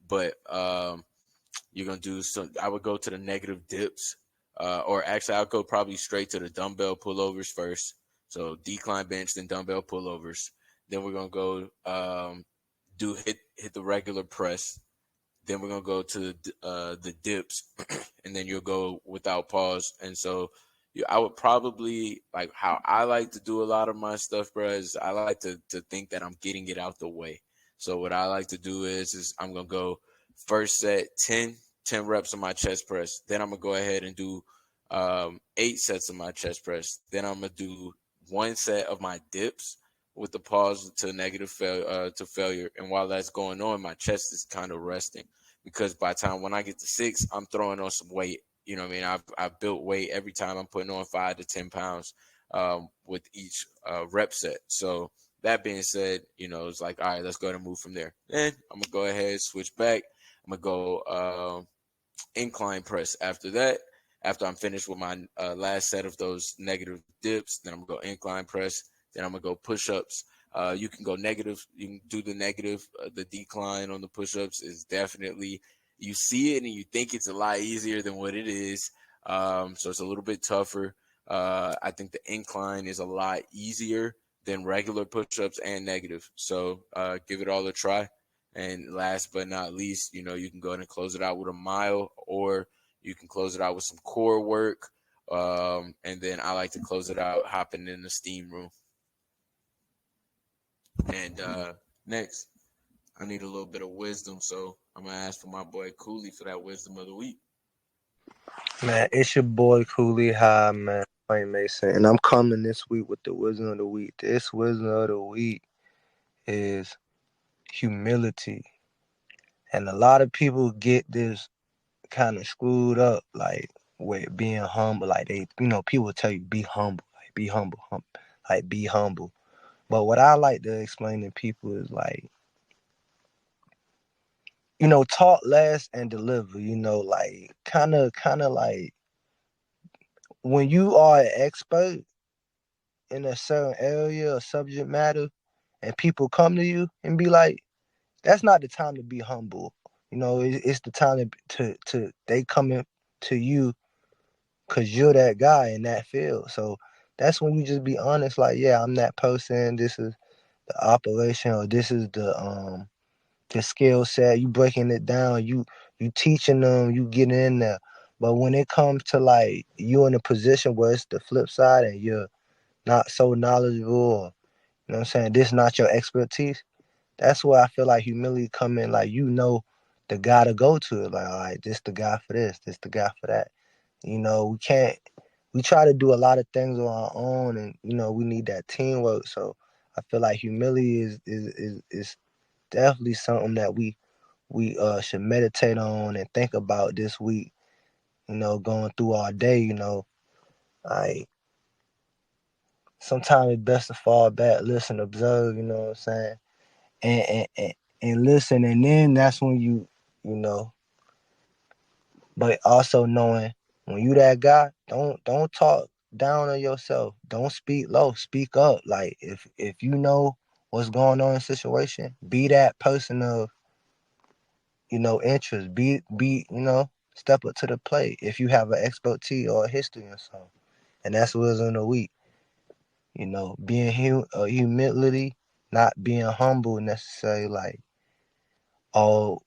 But you're gonna do some. I would go to the negative dips, or actually, I'll go probably straight to the dumbbell pullovers first. So decline bench, then dumbbell pullovers. Then we're gonna go hit the regular press. Then we're gonna go to the dips, and then you'll go without pause. And so I would probably, like how I like to do a lot of my stuff, bro, is I like to think that I'm getting it out the way. So what I like to do is I'm gonna go first set 10 reps of my chest press. Then I'm gonna go ahead and do 8 sets of my chest press. Then I'm gonna do 1 set of my dips with the pause to failure. And while that's going on, my chest is kind of resting, because by the time when I get to 6, I'm throwing on some weight. You know what I mean? I've built weight every time. I'm putting on 5 to 10 pounds with each rep set. So that being said, it's like, all right, let's go ahead and move from there. Then I'm gonna go ahead, switch back. I'm gonna go incline press after that. After I'm finished with my last set of those negative dips, then I'm gonna go incline press. Then I'm gonna go push-ups. You can go negative. You can do the negative. The decline on the push-ups is definitely, you see it and you think it's a lot easier than what it is. So it's a little bit tougher. I think the incline is a lot easier than regular push-ups and negative. So give it all a try. And last but not least, you can go ahead and close it out with a mile, or you can close it out with some core work. And then I like to close it out hopping in the steam room. And next, I need a little bit of wisdom, so I'm gonna ask for my boy Cooley for that wisdom of the week. Man, it's your boy Cooley High, man, Wayne Mason, and I'm coming this week with the wisdom of the week. This wisdom of the week is humility, and a lot of people get this kind of screwed up, like with being humble. Like people tell you be humble, like be humble, like be humble. But what I like to explain to people is like, talk less and deliver. Like kind of like when you are an expert in a certain area or subject matter, and people come to you and be like, that's not the time to be humble. It's the time to they coming to you because you're that guy in that field. So that's when you just be honest, like, yeah, I'm that person. This is the operation, or this is the skill set. You breaking it down. You teaching them. You getting in there. But when it comes to like you in a position where it's the flip side and you're not so knowledgeable, or you know what I'm saying, this is not your expertise. That's where I feel like humility come in. Like the guy to go to. Like, all right, this the guy for this the guy for that. We try to do a lot of things on our own, and we need that teamwork. So I feel like humility is definitely something that we should meditate on and think about this week. Going through our day. Like sometimes it's best to fall back, listen, observe. You know what I'm saying, and listen, and then that's when you know. But also knowing when you that guy, don't talk down on yourself. Don't speak low. Speak up. Like if you know what's going on in the situation, be that person of interest. Be step up to the plate if you have an expertise or a history or something. And that's what's in the week. Being humility, not being humble necessarily. Like, oh,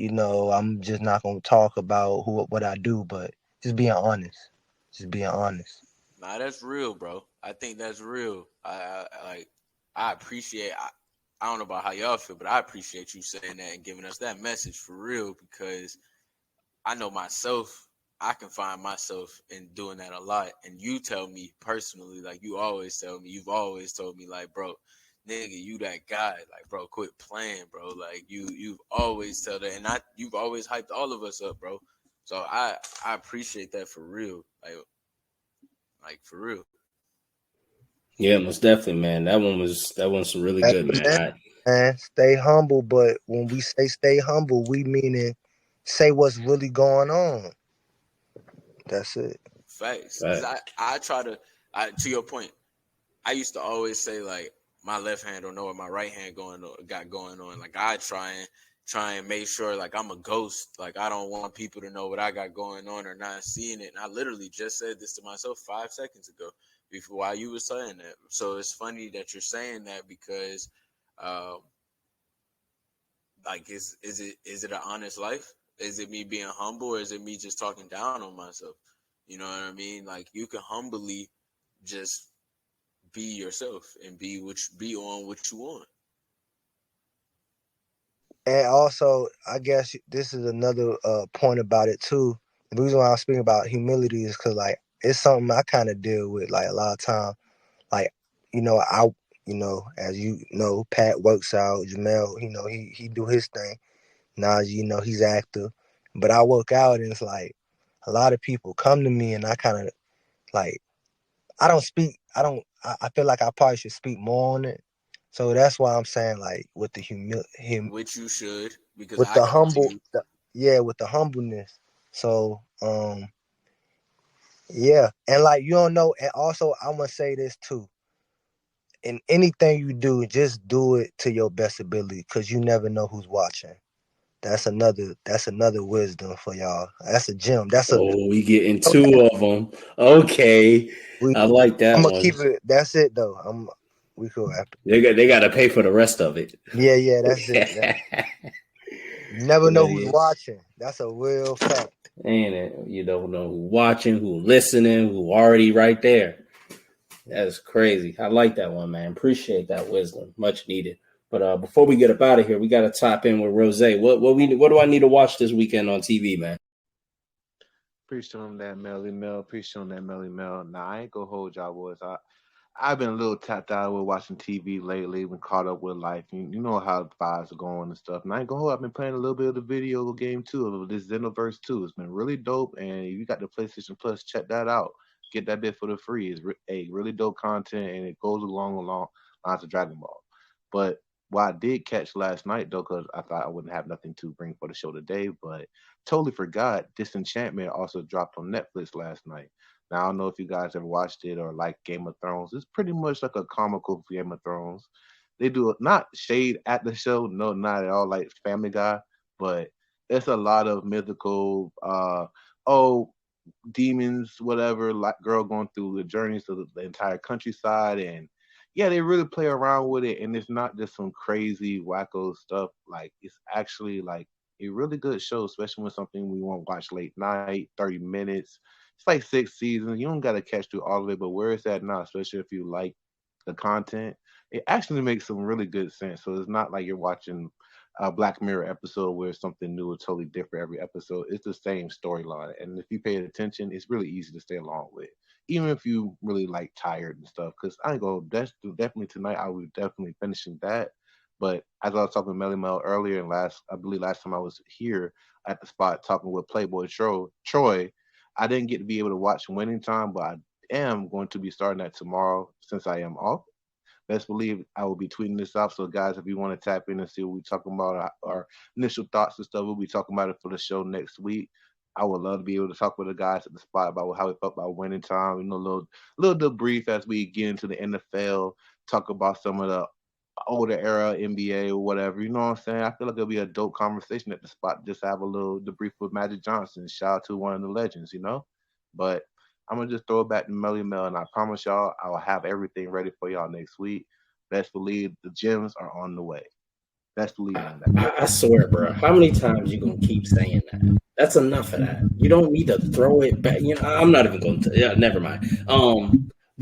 I'm just not gonna talk about what I do, but just being honest. Just being honest. Nah, that's real, bro. I think that's real. I appreciate. I don't know about how y'all feel, but I appreciate you saying that and giving us that message for real, because I know myself, I can find myself in doing that a lot. And you tell me personally, like you always tell me, you've always told me, like, bro, nigga, you that guy, like, bro, quit playing, bro. Like you've always tell that, and you've always hyped all of us up, bro. So I appreciate that for real, like for real. Yeah, most definitely, man. That one's really good, man. Man, stay humble, but when we say stay humble, we meaning say what's really going on. That's it. Facts. Because I try to your point, I used to always say, like, my left hand don't know what my right hand got going on. Like I try and make sure, like, I'm a ghost. Like I don't want people to know what I got going on or not seeing it. And I literally just said this to myself 5 seconds ago before while you were saying that. So it's funny that you're saying that because like is it an honest life? Is it me being humble, or is it me just talking down on myself? You know what I mean? Like you can humbly just be yourself and be on what you want. And also, I guess this is another point about it too. The reason why I'm speaking about humility is because, like, it's something I kind of deal with, like, a lot of time. Like, as you know, Pat works out. Jamel, he do his thing. Nas, he's active. But I work out, and it's like a lot of people come to me, and I kind of like, I feel like I probably should speak more on it. So that's why I'm saying, like, with the which you should, because with the humble, with the humbleness. So, yeah, and like, you don't know. And also, I'm gonna say this too. In anything you do, just do it to your best ability, because you never know who's watching. That's another wisdom for y'all. That's a gem. We getting two of them. Okay, I like that I'm one. gonna keep it. That's it though. We cool after. They got to pay for the rest of it. Yeah, that's it. You never know who's watching. That's a real fact. Ain't it? You don't know who's watching, who's listening, who already right there. That's crazy. I like that one, man. Appreciate that wisdom. Much needed. But before we get up out of here, we got to top in with Rose. What do I need to watch this weekend on TV, man? Appreciate on that Melly Mel. Appreciate on that Melly Mel. Nah, I ain't gonna hold y'all boys. I've been a little tapped out with watching TV lately. Been caught up with life. You know how the vibes are going and stuff. And I ain't gonna hold. I've been playing a little bit of the video game too, of this Xenoverse 2. It's been really dope. And if you got the PlayStation Plus, check that out. Get that bit for the free. It's really dope content, and it goes along lines of Dragon Ball. But what I did catch last night, though, because I thought I wouldn't have nothing to bring for the show today, but totally forgot, Disenchantment also dropped on Netflix last night. Now, I don't know if you guys ever watched it or like Game of Thrones. It's pretty much like a comical Game of Thrones. They do not shade at the show, no, not at all, like Family Guy, but it's a lot of mythical, demons, whatever, like girl going through the journeys of the entire countryside. And yeah, they really play around with it, and it's not just some crazy wacko stuff. Like, it's actually like a really good show, especially when something we want to watch late night, 30 minutes. It's like 6 seasons. You don't got to catch through all of it, but where it's at now, especially if you like the content, it actually makes some really good sense. So it's not like you're watching a Black Mirror episode where something new or totally different every episode. It's the same storyline, and if you pay attention, it's really easy to stay along with, even if you really like tired and stuff. Because I ain't gonna definitely tonight I will definitely finishing that. But as I was talking to Melly Mel earlier, and I believe last time I was here at the spot talking with Playboy Troy, I didn't get to be able to watch Winning Time, but I am going to be starting that tomorrow since I am off. Best believe I will be tweeting this out. So, guys, if you want to tap in and see what we're talking about, our initial thoughts and stuff, we'll be talking about it for the show next week. I would love to be able to talk with the guys at the spot about how we felt about Winning Time. You know, a little debrief as we get into the NFL, talk about some of the older era NBA or whatever. You know what I'm saying? I feel like it'll be a dope conversation at the spot. Just have a little debrief with Magic Johnson. Shout out to one of the legends, you know? But I'm going to just throw it back to Melly Mel, and I promise y'all I will have everything ready for y'all next week. Best believe the gems are on the way. Best believe in that. I swear, bro. How many times you going to keep saying that? That's enough of that. You don't need to throw it back. You know, I'm not even going to. Yeah, never mind.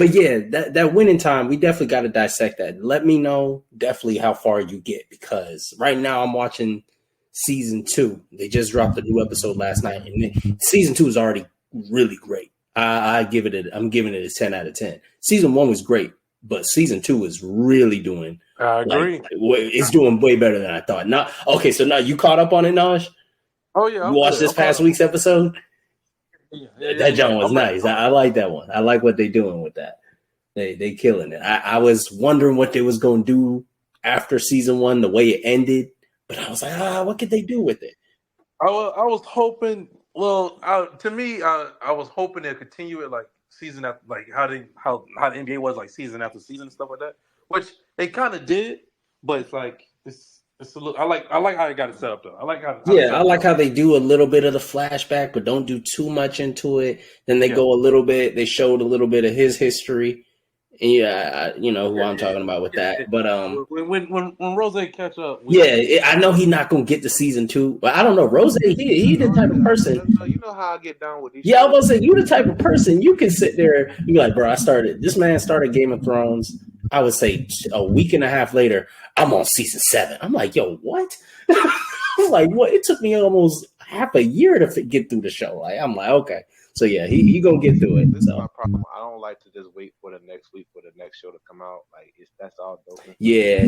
But yeah, that winning time, we definitely got to dissect that. Let me know definitely how far you get, because right now I'm watching season 2. They just dropped a new episode last night, and season 2 is already really great. I'm giving it a 10 out of 10. Season 1 was great, but season 2 is really doing. I agree. It's doing way better than I thought. So now you caught up on it, Naj? Oh yeah, You watched this past week's episode? That John was nice. I like that one. I like what they're doing with that. They killing it. I was wondering what they was gonna do after season 1, the way it ended, but I was like, what could they do with it? I was hoping. Well, to me, I was hoping they'd continue it like season after, like how the NBA was like season after season and stuff like that, which they kind of did, but it's like it's a little. I like how they got it set up though. I like how they do a little bit of the flashback, but don't do too much into it. Then they go a little bit. They showed a little bit of his history. Yeah, you know who I'm talking about with that. But when Rose catch up, I know he's not gonna get to season 2, but I don't know. Rose, he the type of person. You know how I get down with these. Yeah, I was gonna say you the type of person you can sit there and be like, bro, this man started Game of Thrones. I would say a week and a half later, I'm on season 7. I'm like, yo, what? I'm like, what? It took me almost half a year to get through the show. I'm like, okay. So yeah, he gonna get through it. This is my problem. I don't like to just wait for the next week for the next show to come out. Like that's all dope. Yeah.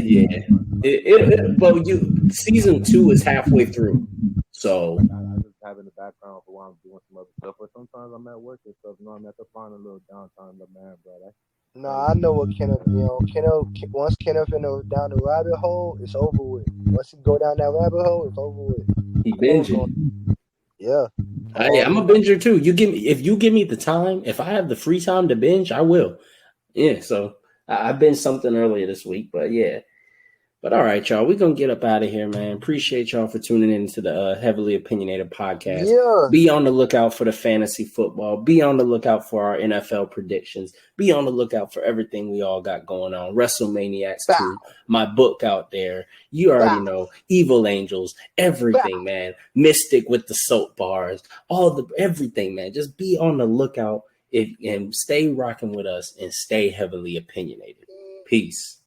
But season 2 is halfway through, so I just have in the background for while I'm doing some other stuff. But sometimes I'm at work and stuff. You know, I'm at to find a little downtime. But man, bro, I know what Kenneth. Once Kenneth down the rabbit hole, it's over with. Once he go down that rabbit hole, it's over with. He binging. Yeah. I'm a binger too. If you give me the time, if I have the free time to binge, I will. Yeah, so I binged something earlier this week, but yeah. But all right, y'all, we're gonna get up out of here, man. Appreciate y'all for tuning in to the Heavily Opinionated podcast. Yeah. Be on the lookout for the fantasy football. Be on the lookout for our NFL predictions. Be on the lookout for everything we all got going on. WrestleManiacs 2, my book out there. You already know. Evil Angels, everything, man. Mystic with the soap bars, everything, man. Just be on the lookout and stay rocking with us and stay heavily opinionated. Peace.